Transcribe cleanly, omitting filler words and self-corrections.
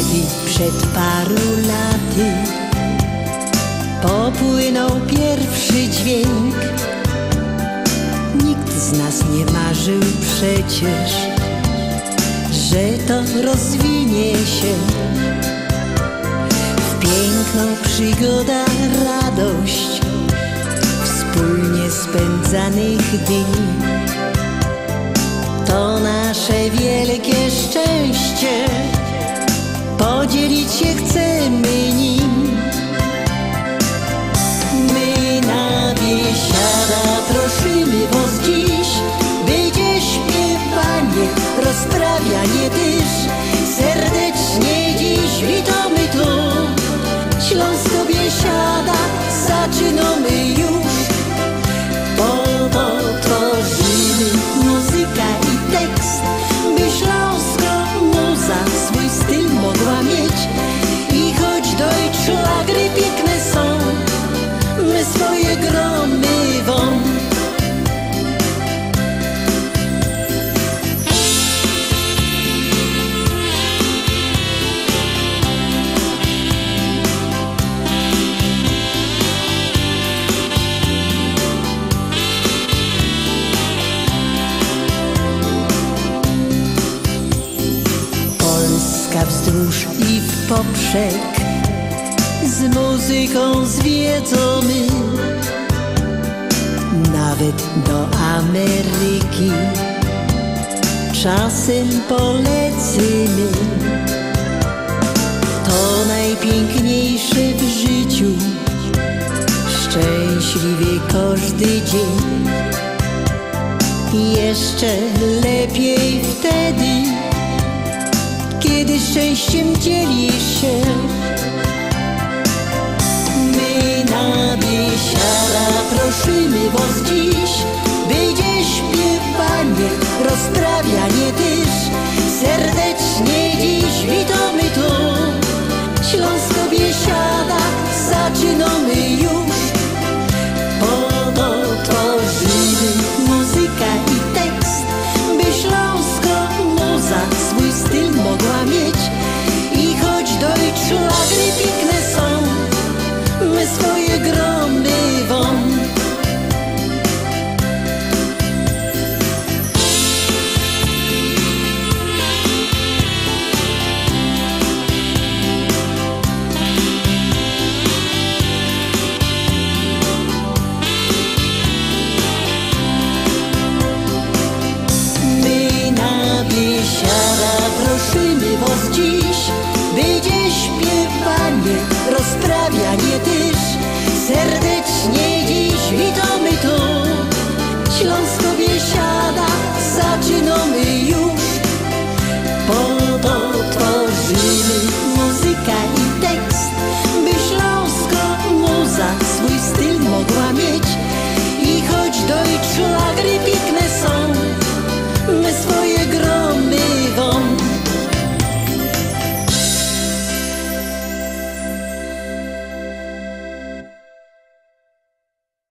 Gdy przed paru laty popłynął pierwszy dźwięk, nikt z nas nie marzył przecież, że to rozwinie się w piękną przygodę, radość wspólnie spędzanych dni. To nasze wielkie szczęście, podzielić się chcemy nim. My na Biesiada prosimy was dziś, będzie śpiewanie, rozprawianie też. Serdecznie dziś witamy tu, Śląsko Biesiada, zaczynamy już. Tworzymy muzyka i tekst, by Śląsko muza swój styl mogła mieć. I choć Deutschlagry piękne są, my swoje gromy wam. Wzdłuż i w poprzek z muzyką zwiedzony, nawet do Ameryki czasem polecimy. To najpiękniejsze w życiu, szczęśliwie każdy dzień. Jeszcze lepiej wtedy, kiedy szczęściem dzielisz się. My na Biesiada prosimy was dziś, będzie śpiewanie, rozprawianie też. Serdecznie dziś witamy tu, Śląsko Biesiada, zaczynamy już. Tworzymy muzyka i tekst, by Śląsko muza swój styl mogła mieć. I choć Deutschlagry piękne są, my swoje gromy wam. Prosimy was dziś, będzie śpiewanie, rozprawianie też. Serdecznie